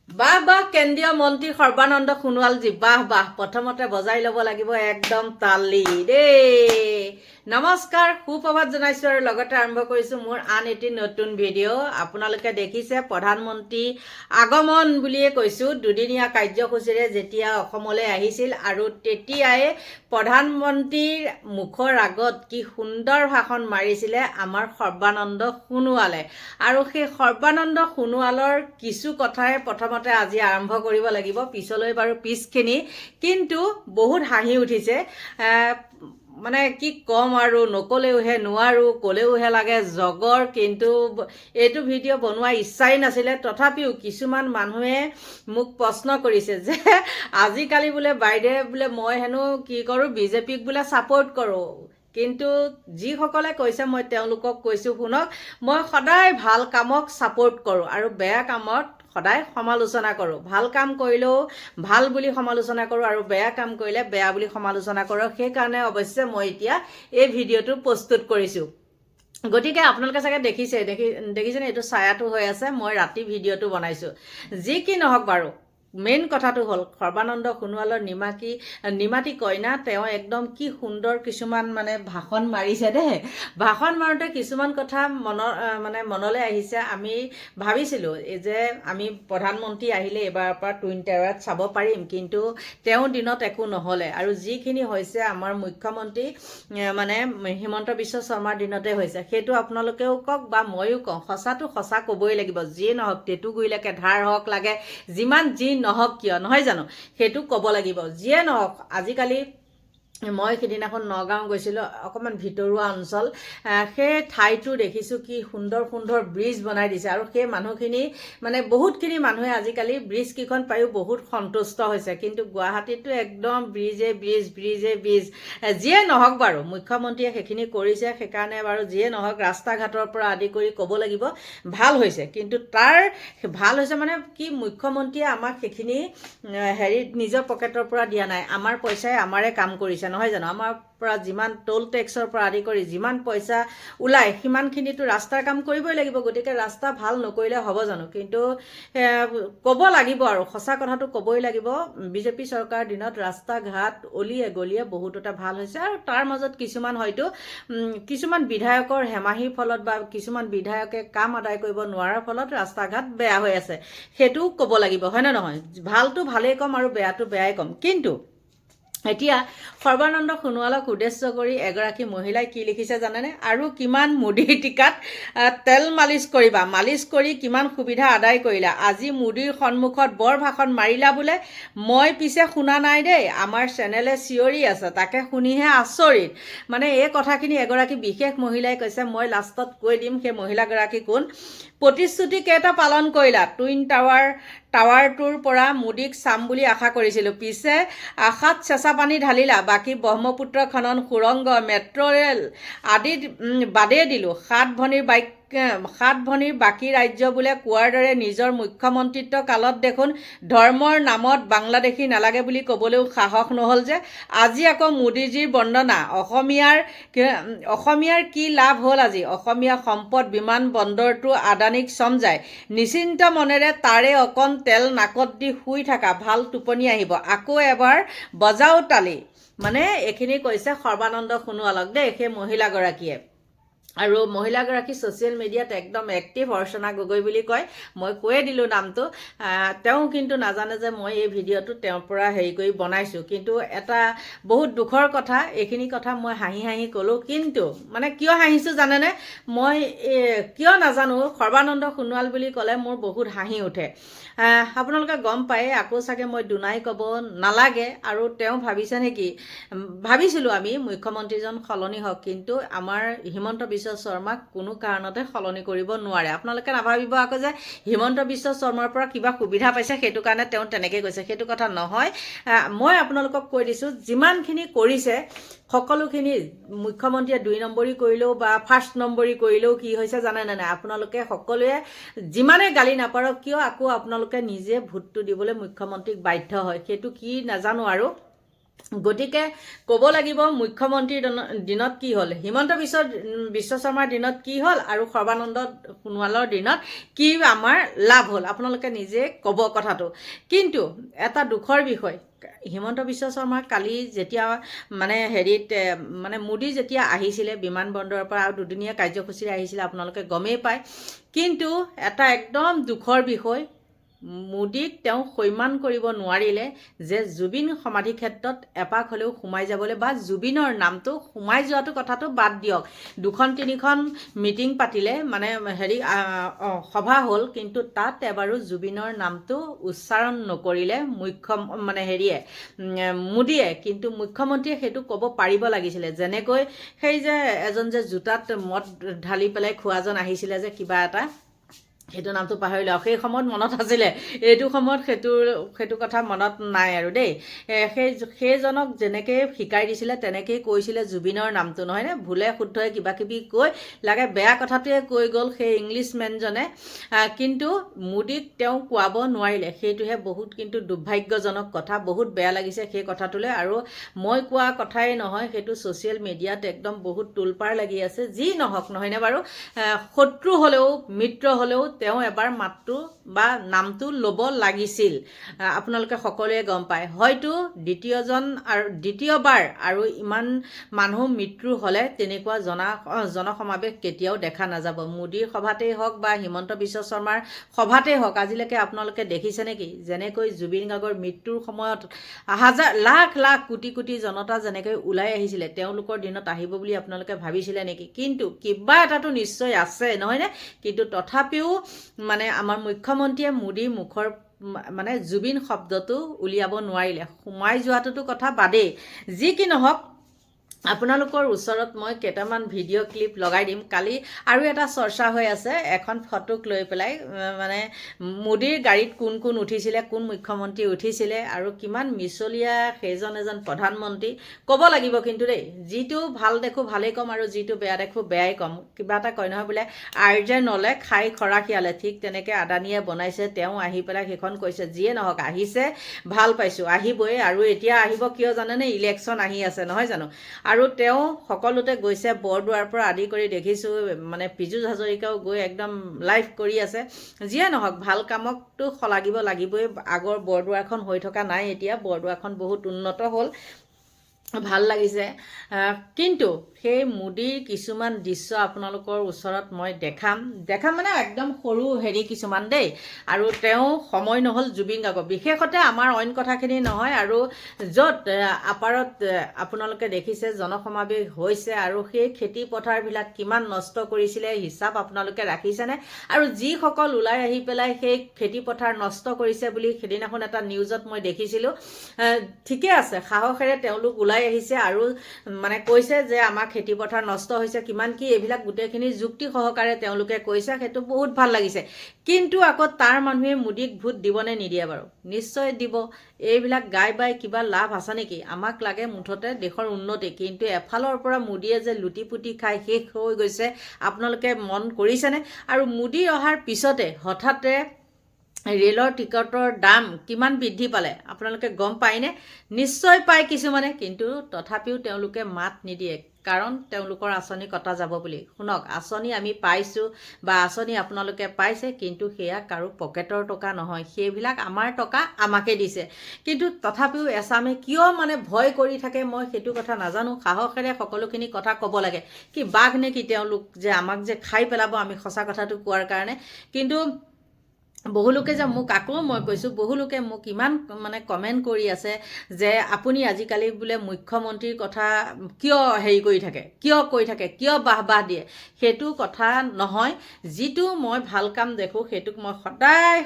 বাহ বাহ কেন্দ্ৰীয় মন্ত্ৰী সৰ্বানন্দ সোণোৱালজী বাহ বাহ প্ৰথমতে বজাই ল'ব লাগিব একদম তালি দেই নমস্কাৰ সুপ্ৰভাত জনাইছোঁ আৰু লগতে আৰম্ভ কৰিছোঁ মোৰ আন এটি নতুন ভিডিঅ' আপোনালোকে দেখিছে প্ৰধানমন্ত্ৰী আগমন বুলিয়ে কৈছোঁ দুদিনীয়া কাৰ্যসূচীৰে যেতিয়া অসমলৈ আহিছিল আৰু তেতিয়াই প্ৰধানমন্ত্ৰীৰ মুখৰ আগত কি সুন্দৰ ভাষণ মাৰিছিলে আমাৰ সৰ্বানন্দ সোণোৱালে আৰু সেই সৰ্বানন্দ সোণোৱালৰ কিছু কথাৰে প্ৰথমতে আজি আৰম্ভ কৰিব লাগিব পিছলৈ বাৰু পিছখিনি কিন্তু বহুত হাঁহি উঠিছে মানে কি ক'ম আৰু নকলেওহে নোৱাৰো ক'লেওহে লাগে জগৰ কিন্তু এইটো ভিডিঅ' বনোৱাৰ ইচ্ছাই নাছিলে তথাপিও কিছুমান মানুহে মোক প্ৰশ্ন কৰিছে যে আজিকালি বোলে বাইদেৱে বোলে মই হেনো কি কৰোঁ বিজেপিক বোলে ছাপোৰ্ট কৰোঁ কিন্তু যিসকলে কৈছে মই তেওঁলোকক কৈছোঁ শুনক মই সদায় ভাল কামক ছাপোৰ্ট কৰোঁ আৰু বেয়া কামত সদায় সমালোচনা কৰোঁ ভাল কাম কৰিলেও ভাল বুলি সমালোচনা কৰোঁ আৰু বেয়া কাম কৰিলে বেয়া বুলি সমালোচনা কৰোঁ সেইকাৰণে অৱশ্যে মই এতিয়া এই ভিডিঅ'টো প্ৰস্তুত কৰিছোঁ গতিকে আপোনালোকে চাগে দেখিছেনে এইটো ছায়াটো হৈ আছে মই ৰাতি ভিডিঅ'টো বনাইছোঁ যি কি নহওক বাৰু মেইন কথাটো হ'ল সৰ্বানন্দ সোণোৱালৰ নিমাতী কইনা তেওঁ একদম কি সুন্দৰ কিছুমান মানে ভাষণ মাৰিছে দেই ভাষণ মাৰোঁতে কিছুমান কথা মনলৈ আহিছে আমি ভাবিছিলোঁ যে আমি প্ৰধানমন্ত্ৰী আহিলে এইবাৰৰ পৰা টুইন টাৱাৰত চাব পাৰিম কিন্তু তেওঁৰ দিনত একো নহ'লে আৰু যিখিনি হৈছে আমাৰ মুখ্যমন্ত্ৰী হিমন্ত বিশ্ব শৰ্মাৰ দিনতে হৈছে সেইটো আপোনালোকেও কওক বা ময়ো কওঁ সঁচাটো সঁচা ক'বই লাগিব যিয়ে নহওক টেটু গুৰিলৈকে ধাৰ হওক লাগে যিমান যি নহওক কিয় নহয় জানো সেইটো ক'ব লাগিব যিয়ে নহওক আজিকালি মই সিদিনাখন নগাঁও গৈছিলোঁ অকণমান ভিতৰুৱা অঞ্চল সেই ঠাইটো দেখিছোঁ কি সুন্দৰ সুন্দৰ ব্ৰিজ বনাই দিছে আৰু সেই মানুহখিনি বহুতখিনি মানুহে আজিকালি ব্ৰিজকেইখন পায়ো বহুত সন্তুষ্ট হৈছে কিন্তু গুৱাহাটীতো একদম ব্ৰিজে ব্ৰিজ যিয়ে নহওক বাৰু মুখ্যমন্ত্ৰীয়ে সেইখিনি কৰিছে সেইকাৰণে বাৰু যিয়ে নহওক ৰাস্তা ঘাটৰ পৰা আদি কৰি ক'ব লাগিব ভাল হৈছে কিন্তু তাৰ ভাল হৈছে কি মুখ্যমন্ত্ৰীয়ে আমাক সেইখিনি নিজৰ পকেটৰ পৰা দিয়া নাই আমাৰ পইচাই আমাৰে কাম কৰিছে নহয় জানো আমাৰ পৰা যিমান টোল টেক্সৰ পৰা আদি কৰি যিমান পইচা ওলায় সিমানখিনিতো ৰাস্তাৰ কাম কৰিবই লাগিব গতিকে ৰাস্তা ভাল নকৰিলে হ'ব জানো কিন্তু ক'ব লাগিব আৰু সঁচা কথাটো ক'বই লাগিব বিজেপি চৰকাৰৰ দিনত ৰাস্তা ঘাট অলিয়ে গলিয়ে বহুতটা ভাল হৈছে আৰু তাৰ মাজত কিছুমান হয়তো কিছুমান বিধায়কৰ হেমাহিৰ ফলত বা কিছুমান বিধায়কে কাম আদায় কৰিব নোৱাৰাৰ ফলত ৰাস্তা ঘাট বেয়া হৈ আছে সেইটোও ক'ব লাগিব হয়নে নহয় ভালটো ভালেই ক'ম আৰু বেয়াটো বেয়াই ক'ম কিন্তু এতিয়া সৰ্বানন্দ সোণোৱালক উদ্দেশ্য কৰি এগৰাকী মহিলাই কি লিখিছে জানেনে আৰু কিমান মোদীৰ টিকাত তেল মালিচ কৰিবা মালিচ কৰি কিমান সুবিধা আদায় কৰিলা আজি মোদীৰ সন্মুখত বৰ ভাষণ মাৰিলা বোলে মই পিছে শুনা নাই দেই আমাৰ চেনেলে চিঞৰি আছে তাকে শুনিহে আচৰিত এই কথাখিনি এগৰাকী বিশেষ মহিলাই কৈছে মই লাষ্টত কৈ দিম সেই মহিলাগৰাকী কোন প্ৰতিশ্ৰুতি কেইটা পালন কৰিলা টুইন টাৱাৰটোৰ পৰা মোদীক চাম বুলি আশা কৰিছিলোঁ পিছে আশাত চেঁচা পানী ঢালিলা বাকী ব্ৰহ্মপুত্ৰ খনন সুৰংগ মেট্ৰ' ৰেল আদি বাদেই দিলোঁ সাত ভনীৰ বাকী ৰাজ্য বোলে কোৱাৰ দৰে নিজৰ মুখ্যমন্ত্ৰিত্ব কালত দেখোন ধৰ্মৰ নামত বাংলাদেশী নালাগে বুলি ক'বলৈও সাহস নহ'ল যে আজি আকৌ মোদীজীৰ বন্দনা অসমীয়াৰ কি লাভ হ'ল আজি অসমীয়া সম্পদ বিমান বন্দৰটো আদানীক চমজাই নিশ্চিন্ত মনেৰে তাৰে অকণ তেল নাকত দি শুই থাকা ভাল টোপনি আহিব আকৌ এবাৰ বজাও তালি এইখিনি কৈছে সৰ্বানন্দ সোণোৱালক দেই সেই মহিলাগৰাকীয়ে আৰু মহিলাগৰাকী ছ'চিয়েল মিডিয়াত একদম এক্টিভ অৰ্চনা গগৈ বুলি কয় মই কৈয়ে দিলোঁ নামটো তেওঁ কিন্তু নাজানে যে মই এই ভিডিঅ'টো তেওঁৰ পৰা কৰি বনাইছোঁ কিন্তু এটা বহুত দুখৰ কথা এইখিনি কথা মই হাঁহি ক'লোঁ কিন্তু কিয় হাঁহিছোঁ জানেনে মই কিয় নাজানো সৰ্বানন্দ সোণোৱাল বুলি ক'লে মোৰ বহুত হাঁহি উঠে আপোনালোকে গম পায় আকৌ চাগে মই দুনাই ক'ব নালাগে আৰু তেওঁ ভাবিছে নেকি ভাবিছিলোঁ আমি মুখ্যমন্ত্ৰীজন সলনি হওক কিন্তু আমাৰ হিমন্ত বিশ্ব শৰ্মাক কোনো কাৰণতে সলনি কৰিব নোৱাৰে আপোনালোকে নাভাবিব আকৌ যে হিমন্ত বিশ্ব শৰ্মাৰ পৰা কিবা সুবিধা পাইছে সেইটো কাৰণে তেওঁ তেনেকৈ কৈছে সেইটো কথা নহয় মই আপোনালোকক কৈ দিছোঁ যিমানখিনি কৰিছে সকলোখিনি মুখ্যমন্ত্ৰীয়ে 2 নম্বৰী কৰিলেও বা 1st নম্বৰী কৰিলেও কি হৈছে জানে নে নাই আপোনালোকে সকলোৱে যিমানে গালি নাপাৰক কিয় আকৌ আপোনালোকে নিজে ভোটটো দিবলৈ মুখ্যমন্ত্ৰীক বাধ্য হয় সেইটো কি নাজানো আৰু গতিকে ক'ব লাগিব মুখ্যমন্ত্ৰীৰ দিনত কি হ'ল, হিমন্ত বিশ্ব শৰ্মাৰ দিনত কি হ'ল আৰু সৰ্বানন্দ সোণোৱালৰ দিনত কি আমাৰ লাভ হ'ল, আপোনালোকে নিজে ক'ব কথাটো। কিন্তু এটা দুখৰ বিষয়, হিমন্ত বিশ্ব শৰ্মা কালি যেতিয়া মোদী যেতিয়া আহিছিলে বিমানবন্দৰৰ পৰা আৰু দুদিনীয়া কাৰ্যসূচীৰে আহিছিলে, আপোনালোকে গমেই পায়। কিন্তু এটা একদম দুখৰ বিষয়, মোদীক তেওঁ সন্মান কৰিব নোৱাৰিলে যে জুবিন সমাধি ক্ষেত্ৰত এপাক হ'লেও সোমাই যাবলৈ, বা জুবিনৰ নামটো সোমাই যোৱাটো কথাটো বাদ দিয়ক, 2-3খন মিটিং পাতিলে সভা হ'ল, কিন্তু তাত এবাৰো জুবিনৰ নামটো উচ্চাৰণ নকৰিলে মোদীয়ে। কিন্তু মুখ্যমন্ত্ৰীয়ে সেইটো ক'ব পাৰিব লাগিছিলে। যেনেকৈ সেই যে এজন যে জোতাত মদ ঢালি পেলাই খোৱাজন আহিছিলে যে কিবা এটা, সেইটো নামটো পাহৰিলে, সেই সময়ত মনত আছিলে, এইটো সময়ত সেইটো কথা মনত নাই আৰু দেই। সেইজনক যেনেকৈ শিকাই দিছিলে তেনেকেই কৈছিলে জুবিনৰ নামটো, নহয়নে? ভুলে শুদ্ধই কিবা কিবি কৈ লাগে বেয়া কথাটোৱে কৈ গ'ল সেই ইংলিছমেনজনে, কিন্তু মোদীক তেওঁ কোৱাব নোৱাৰিলে। সেইটোহে বহুত কিন্তু দুৰ্ভাগ্যজনক কথা, বহুত বেয়া লাগিছে সেই কথাটোলৈ। আৰু মই কোৱা কথাই নহয়, সেইটো ছ'চিয়েল মিডিয়াত একদম বহুত তোলপাৰ লাগি আছে। যি নহওক, নহয়নে বাৰু? শত্ৰু হ'লেও মিত্ৰ হ'লেও তেওঁ এবাৰ মাতটো বা নামটো ল'ব লাগিছিল। আপোনালোকে সকলোৱে গম পায়, হয়তো দ্বিতীয়বাৰ আৰু ইমান মানুহ মৃত্যু হ'লে তেনেকুৱা জনসমাৱেশ কেতিয়াও দেখা নাযাব। মোদীৰ সভাতেই হওক বা হিমন্ত বিশ্ব শৰ্মাৰ সভাতেই হওক, আজিলৈকে আপোনালোকে দেখিছে নেকি যেনেকৈ জুবিন গাৰ্গৰ মৃত্যুৰ সময়ত লাখ লাখ কোটি কোটি জনতা যেনেকৈ ওলাই আহিছিলে, তেওঁলোকৰ দিনত আহিব বুলি আপোনালোকে ভাবিছিলে নেকি? কিন্তু কিবা এটাতো নিশ্চয় আছে, নহয়নে? কিন্তু তথাপিও আমাৰ মুখ্যমন্ত্ৰীয়ে মোদীৰ মুখৰ জুবিন শব্দটো উলিয়াব নোৱাৰিলে। সোমাই যোৱাটোতো কথা বাদেই, যি কি নহওক, আপোনালোকৰ ওচৰত মই কেইটামান ভিডিঅ' ক্লিপ লগাই দিম। কালি আৰু এটা চৰ্চা হৈ আছে, এখন ফটোক লৈ পেলাই, মোদীৰ গাড়ীত কোন কোন উঠিছিলে, কোন মুখ্যমন্ত্ৰী উঠিছিলে আৰু কিমান মিছলীয়া সেইজন এজন প্ৰধানমন্ত্ৰী। ক'ব লাগিব কিন্তু দেই, যিটো ভাল দেখোঁ ভালেই ক'ম আৰু যিটো বেয়া দেখোঁ বেয়াই ক'ম। কিবা এটা কয় নহয় বোলে, আৰ্যে নলে খাই খৰা শিয়ালে, ঠিক তেনেকৈ আদানীয়ে বনাইছে, তেওঁ আহি পেলাই সেইখন কৈছে। যিয়ে নহওক, আহিছে, ভাল পাইছোঁ, আহিবই। আৰু এতিয়া আহিব কিয় জানেনে? ইলেকশ্যন আহি আছে, নহয় জানো? আৰু তেওঁ সকলোতে গৈছে, বৰদোৱাৰ পৰা আদি কৰি দেখিছোঁ, পীযুষ হাজৰিকাও গৈ একদম লাইভ কৰি আছে। যিয়ে নহওক, ভাল কামকতো শলাগিব লাগিবই। আগৰ বৰদোৱাৰখন হৈ থকা নাই, এতিয়া বৰদোৱাৰখন বহুত উন্নত হ'ল, ভাল লাগিছে। কিন্তু সেই মোদীৰ কিছুমান দৃশ্য আপোনালোকৰ ওচৰত মই দেখাম একদম সৰু কিছুমান দেই। আৰু তেওঁ সময় নহ'ল জুবিন গাৰ্গৰ, বিশেষতে আমাৰ অইন কথাখিনি নহয়। আৰু য'ত আপাৰত আপোনালোকে দেখিছে জনসমাৱেশ হৈছে, আৰু সেই খেতি পথাৰবিলাক কিমান নষ্ট কৰিছিলে হিচাপ আপোনালোকে ৰাখিছেনে? আৰু যিসকল ওলাই আহি পেলাই সেই খেতি পথাৰ নষ্ট কৰিছে বুলি সেইদিনাখন এটা নিউজত মই দেখিছিলোঁ, ঠিকে আছে, সাহসেৰে তেওঁলোক ওলাই আহিছে আৰু কৈছে যে আমাৰ খেতি পথাৰ নষ্ট হৈছে, কিমান কি এইবিলাক গোটেইখিনি যুক্তি সহকাৰে তেওঁলোকে কৈছে, সেইটো বহুত ভাল লাগিছে। কিন্তু আকৌ তাৰ মানুহে মোদীক ভোট দিবনে নিদিয়ে বাৰু? নিশ্চয় দিব। এইবিলাক গাই বাই কিবা লাভ আছে নেকি? আমাক লাগে মুঠতে দেশৰ উন্নতি। কিন্তু এফালৰ পৰা মোদীয়ে যে লুটি পুটি খাই শেষ হৈ গৈছে, আপোনালোকে মন কৰিছেনে? আৰু মোদী অহাৰ পিছতে হঠাতে ৰেলৰ টিকটৰ দাম কিমান বৃদ্ধি পালে আপোনালোকে গম পায়নে? নিশ্চয় পায় কিছুমানে, কিন্তু তথাপিও তেওঁলোকে মাত নিদিয়ে, কাৰণ তেওঁলোকৰ আঁচনি কটা যাব বুলি। শুনক, আঁচনি আমি পাইছোঁ বা আঁচনি আপোনালোকে পাইছে, কিন্তু সেয়া কাৰো পকেটৰ টকা নহয়, সেইবিলাক আমাৰ টকা আমাকে দিছে। কিন্তু তথাপিও এচামে কিয় ভয় কৰি থাকে, মই সেইটো কথা নাজানো। সাহসেৰে সকলোখিনি কথা ক'ব লাগে। কি বাঘ নে কি তেওঁলোক, যে আমাক যে খাই পেলাব আমি সঁচা কথাটো কোৱাৰ কাৰণে? কিন্তু বহুলোকে যে মোক, আকৌ মই কৈছোঁ, বহুলোকে মোক ইমান কমেণ্ট কৰি আছে যে আপুনি আজিকালি বোলে মুখ্যমন্ত্ৰীৰ কথা কিয় কৰি থাকে, কিয় কৈ থাকে, কিয় বাহ দিয়ে? সেইটো কথা নহয়। যিটো মই ভাল কাম দেখোঁ সেইটোক মই সদায়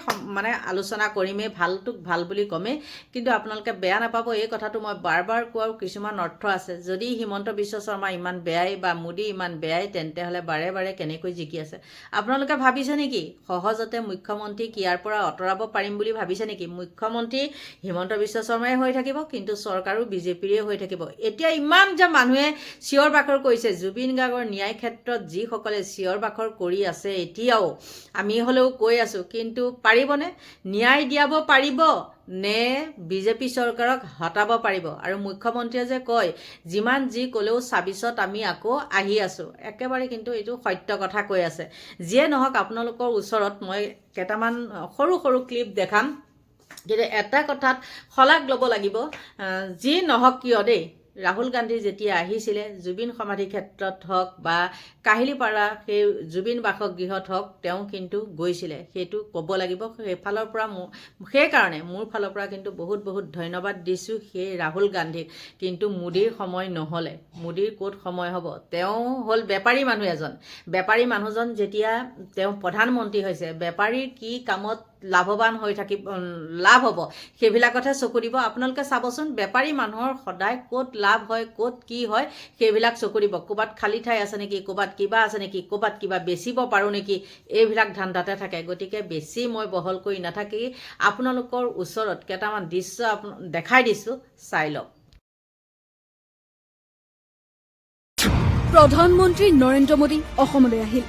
আলোচনা কৰিমেই, ভালটোক ভাল বুলি ক'মেই। কিন্তু আপোনালোকে বেয়া নাপাব, এই কথাটো মই বাৰ বাৰ কোৱাৰ কিছুমান অৰ্থ আছে। যদি হিমন্ত বিশ্ব শৰ্মা ইমান বেয়াই বা মোদী ইমান বেয়াই, তেন্তে হ'লে বাৰে বাৰে কেনেকৈ জিকি আছে? আপোনালোকে ভাবিছে নেকি সহজতে মুখ্যমন্ত্ৰীক ইয়াৰ পৰা আঁতৰাব পাৰিম বুলি ভাবিছে নেকি? মুখ্যমন্ত্ৰী হিমন্ত বিশ্ব শৰ্মাই হৈ থাকিব, কিন্তু চৰকাৰো বিজেপিৰে হৈ থাকিব। এতিয়া ইমান যে মানুহে চিঞৰ বাখৰ কৰিছে, জুবিন গাৰ্গৰ ন্যায় ক্ষেত্ৰত যিসকলে চিঞৰ বাখৰ কৰি আছে, এতিয়াও আমি হ'লেও কৈ আছোঁ, কিন্তু পাৰিবনে? ন্যায় দিয়াব পাৰিব নে বিজেপি চৰকাৰক হটাব পাৰিব আৰু মুখ্যমন্ত্ৰীয়ে যে কয় যিমান যি ক'লেও ২৬ত আমি আকৌ আহি আছোঁ একেবাৰে কিন্তু এইটো সত্য কথা কৈ আছে যিয়ে নহওক আপোনালোকৰ ওচৰত মই কেইটামান সৰু সৰু ক্লিপ দেখাম কিন্তু এটা কথাত শলাগ ল'ব লাগিব যি নহওক কিয় দেই ৰাহুল গান্ধী যেতিয়া আহিছিলে জুবিন সমাধি ক্ষেত্ৰত হওক বা কাহিলীপাৰা সেই জুবিন বাসগৃহত হওক তেওঁ কিন্তু গৈছিলে সেইটো ক'ব লাগিব সেইফালৰ পৰা সেইকাৰণে মোৰ ফালৰ পৰা কিন্তু বহুত বহুত ধন্যবাদ দিছোঁ সেই ৰাহুল গান্ধীক কিন্তু মোদীৰ সময় নহ'লে মোদীৰ ক'ত সময় হ'ব তেওঁ হ'ল বেপাৰী মানুহ এজন বেপাৰী মানুহজন যেতিয়া তেওঁ প্ৰধানমন্ত্ৰী হৈছে বেপাৰীৰ কি কামত লাভৱান হৈ থাকিব লাভ হ'ব সেইবিলাকতহে চকু দিব আপোনালোকে চাবচোন বেপাৰী মানুহৰ সদায় ক'ত লাভ হয় ক'ত কি হয় সেইবিলাক চকু দিব ক'ৰবাত খালী ঠাই আছে নেকি ক'ৰবাত কিবা আছে নেকি ক'ৰবাত কিবা বেচিব পাৰোঁ নেকি এইবিলাক ধান্দাতে থাকে গতিকে বেছি মই বহল কৰি নাথাকি আপোনালোকৰ ওচৰত কেইটামান দৃশ্য দেখাই দিছোঁ চাই লওক প্ৰধানমন্ত্ৰী নৰেন্দ্ৰ মোদী অসমলৈ আহিল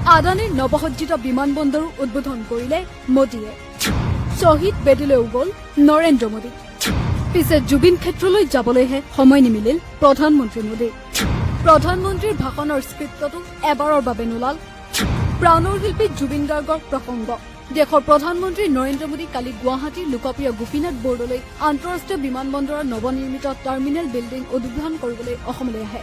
আদানীৰ নৱসজ্জিত বিমানবন্দৰো উদ্বোধন কৰিলে মোদীয়ে শ্বহীদ বেদীলৈও গ'ল নৰেন্দ্ৰ মোদী পিছে জুবিন ক্ষেত্ৰলৈ যাবলৈহে সময় নিমিলিল প্ৰধানমন্ত্ৰী মোদীৰ প্ৰধানমন্ত্ৰীৰ ভাষণৰ স্ক্ৰিপ্টতো এবাৰৰ বাবে নোলাল প্ৰাণৰ শিল্পী জুবিন গাৰ্গৰ প্ৰসংগ দেশৰ প্ৰধানমন্ত্ৰী নৰেন্দ্ৰ মোদী কালি গুৱাহাটীৰ লোকপ্ৰিয় গোপীনাথ বৰদলৈ আন্তঃৰাষ্ট্ৰীয় বিমানবন্দৰৰ নৱনিৰ্মিত টাৰ্মিনেল বিল্ডিং উদ্বোধন কৰিবলৈ অসমলৈ আহে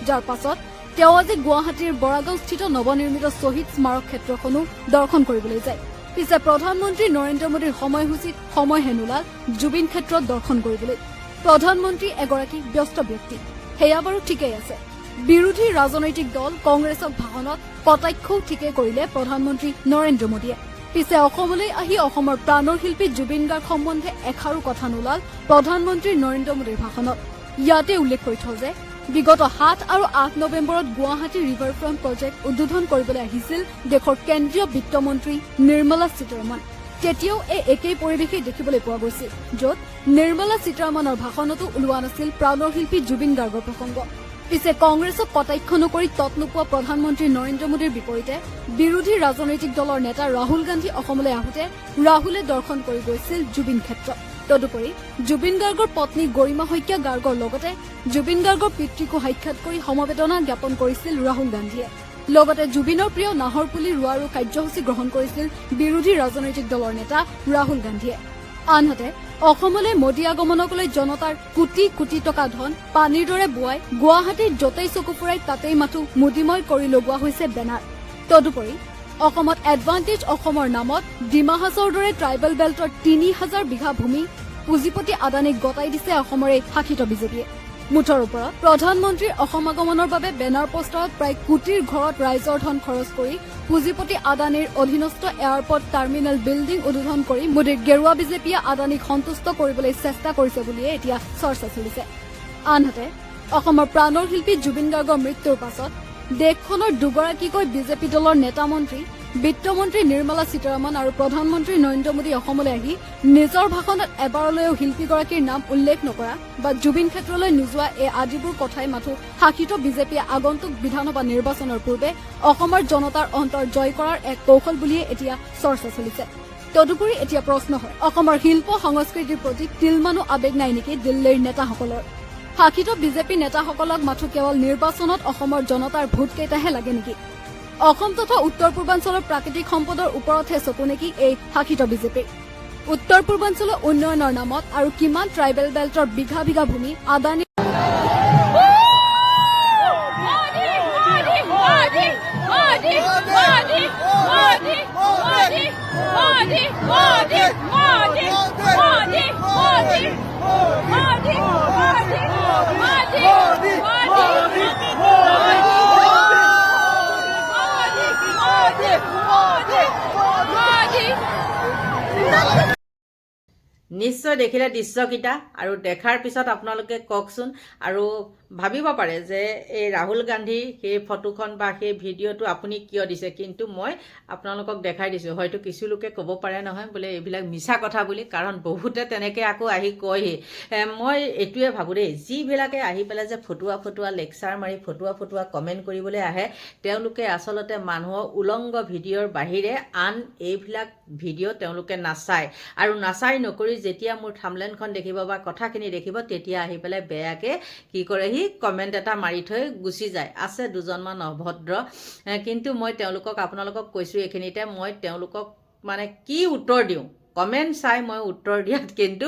যাৰ পাছত তেওঁ আজি গুৱাহাটীৰ বৰাগাঁওস্থিত নৱনিৰ্মিত শ্বহীদ স্মাৰক ক্ষেত্ৰখনো দৰ্শন কৰিবলৈ যায় পিছে প্ৰধানমন্ত্ৰী নৰেন্দ্ৰ মোদীৰ সময়সূচীত সময়হে নোলাল জুবিন ক্ষেত্ৰত দৰ্শন কৰিবলৈ প্ৰধানমন্ত্ৰী এগৰাকী ব্যস্ত ব্যক্তি সেয়া বাৰু ঠিকেই আছে বিৰোধী ৰাজনৈতিক দল কংগ্ৰেছক ভাষণত কটাক্ষও ঠিকেই কৰিলে প্ৰধানমন্ত্ৰী নৰেন্দ্ৰ মোদীয়ে পিছে অসমলৈ আহি অসমৰ প্ৰাণৰ শিল্পী জুবিন গাৰ্গ সম্বন্ধে এষাৰো কথা নোলাল প্ৰধানমন্ত্ৰী নৰেন্দ্ৰ মোদীৰ ভাষণত ইয়াতে উল্লেখ কৰি থওঁ যে বিগত ৭ আৰু ৮ নৱেম্বৰত গুৱাহাটী ৰিভাৰফ্ৰণ্ট প্ৰজেক্ট উদ্বোধন কৰিবলৈ আহিছিল দেশৰ কেন্দ্ৰীয় বিত্তমন্ত্ৰী নিৰ্মলা সীতাৰমণ তেতিয়াও এই একেই পৰিৱেশেই দেখিবলৈ পোৱা গৈছিল য'ত নিৰ্মলা সীতাৰমণৰ ভাষণতো ওলোৱা নাছিল প্ৰাণৰ শিল্পী জুবিন গাৰ্গৰ প্ৰসংগ পিছে কংগ্ৰেছক কটাক্ষ নকৰি তত নোপোৱা প্ৰধানমন্ত্ৰী নৰেন্দ্ৰ মোদীৰ বিপৰীতে বিৰোধী ৰাজনৈতিক দলৰ নেতা ৰাহুল গান্ধী অসমলৈ আহোঁতে ৰাহুলে দৰ্শন কৰি গৈছিল জুবিন ক্ষেত্ৰ তদুপৰি জুবিন গাৰ্গৰ পত্নী গৰিমা শইকীয়া গাৰ্গৰ লগতে জুবিন গাৰ্গৰ পিতৃকো সাক্ষাৎ কৰি সমবেদনা জ্ঞাপন কৰিছিল ৰাহুল গান্ধীয়ে লগতে জুবিনৰ প্ৰিয় নাহৰ পুলি ৰোৱাৰো কাৰ্যসূচী গ্ৰহণ কৰিছিল বিৰোধী ৰাজনৈতিক দলৰ নেতা ৰাহুল গান্ধীয়ে আনহাতে অসমলৈ মোদী আগমনক লৈ জনতাৰ কোটি কোটি টকা ধন পানীৰ দৰে বোৱাই গুৱাহাটীত য'তেই চকু ফুৰাই তাতেই মাথো মোদীময় কৰি লগোৱা হৈছে বেনাৰ তদুপৰি অসমত এডভান্টেজ অসমৰ নামত ডিমা হাছাওৰ দৰে ট্ৰাইবেল বেল্টৰ ৩০০০ বিঘা ভূমি পুঁজিপতি আদানীক গতাই দিছে অসমৰ এই শাসিত বিজেপিয়ে মুঠৰ ওপৰত প্ৰধানমন্ত্ৰীৰ অসম আগমনৰ বাবে বেনাৰ পোষ্টাৰত প্ৰায় কোটিৰ ঘৰত ৰাইজৰ ধন খৰচ কৰি পুঁজিপতি আদানীৰ অধীনস্থ এয়াৰপৰ্ট টাৰ্মিনেল বিল্ডিং উদ্বোধন কৰি মোদীৰ গেৰুৱা বিজেপিয়ে আদানীক সন্তুষ্ট কৰিবলৈ চেষ্টা কৰিছে বুলিয়ে এতিয়া চৰ্চা চলিছে আনহাতে অসমৰ প্ৰাণৰ শিল্পী জুবিন গাৰ্গৰ মৃত্যুৰ পাছত দেশখনৰ দুগৰাকীকৈ বিজেপি দলৰ নেতা মন্ত্ৰী বিত্তমন্ত্ৰী নিৰ্মলা সীতাৰমণ আৰু প্ৰধানমন্ত্ৰী নৰেন্দ্ৰ মোদী অসমলৈ আহি নিজৰ ভাষণত এবাৰলৈও শিল্পীগৰাকীৰ নাম উল্লেখ নকৰা বা জুবিন ক্ষেত্ৰলৈ নোযোৱা এই আদিবোৰ কথাই মাথো শাসিত বিজেপিয়ে আগন্তুক বিধানসভা নিৰ্বাচনৰ পূৰ্বে অসমৰ জনতাৰ অন্তৰ জয় কৰাৰ এক কৌশল বুলিয়ে এতিয়া চৰ্চা চলিছে তদুপৰি এতিয়া প্ৰশ্ন হয় অসমৰ শিল্প সংস্কৃতিৰ প্ৰতি তিলমানো আৱেগ নাই নেকি দিল্লীৰ নেতাসকলৰ শাসিত বিজেপি নেতাসকলক মাথো কেৱল নিৰ্বাচনত অসমৰ জনতাৰ ভোট কেইটাহে লাগে নেকি অসম তথা উত্তৰ পূৰ্বাঞ্চলৰ প্ৰাকৃতিক সম্পদৰ ওপৰতহে চকু নেকি এই শাসিত বিজেপি উত্তৰ পূৰ্বাঞ্চলৰ উন্নয়নৰ নামত আৰু কিমান ট্ৰাইবেল বেল্টৰ বিঘা বিঘা ভূমি আদানী নিশ্চয় দেখিলে দৃশ্যকেইটা আৰু দেখাৰ পিছত আপোনালোকে কওকচোন আৰু ভাবিব পাৰে যে এই ৰাহুল গান্ধী সেই ফটোখন বা সেই ভিডিঅ'টো আপুনি কিয় দিছে, কিন্তু মই আপোনালোকক দেখাই দিছোঁ। হয়তো কিছু লোকে ক'ব পাৰে নহয় বোলে এইবিলাক মিছা কথা বুলি, কাৰণ বহুতে তেনেকৈ আকৌ আহি কয়হি। মই এইটোৱে ভাবোঁ দেই, যিবিলাকে আহি পেলাই যে ফটুৱা লেকচাৰ মাৰি ফটুৱা কমেণ্ট কৰিবলৈ আহে, তেওঁলোকে আচলতে মানুহৰ উলংগ ভিডিঅ'ৰ বাহিৰে আন এইবিলাক ভিডিঅ' তেওঁলোকে নাচায়। আৰু নাচাই নকৰি যেতিয়া মোৰ থাম্বনেইলখন দেখিব বা কথাখিনি দেখিব, তেতিয়া আহি পেলাই বেয়াকৈ কি কৰেহি, কমেণ্ট এটা মাৰি থৈ গুচি যায়। আছে দুজনমান অভদ্ৰ, কিন্তু মই আপোনালোকক কৈছোঁ এইখিনিতে, মই তেওঁলোকক মানে কি উত্তৰ দিওঁ, কমেণ্ট চাই মই উত্তৰ দিয়াত কিন্তু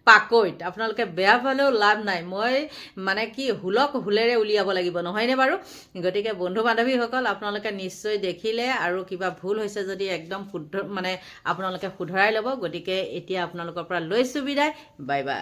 পাকৈত। আপোনালোকে বেয়া পালেও লাভ নাই, মই মানে কি হুলেৰে উলিয়াব লাগিব, নহয়নে বাৰু? গতিকে বন্ধু বান্ধৱীসকল, আপোনালোকে নিশ্চয় দেখিলে আৰু কিবা ভুল হৈছে যদি একদম আপোনালোকে শুধৰাই ল'ব। গতিকে এতিয়া আপোনালোকৰ পৰা লৈছোঁ বিদায়, বাই বাই।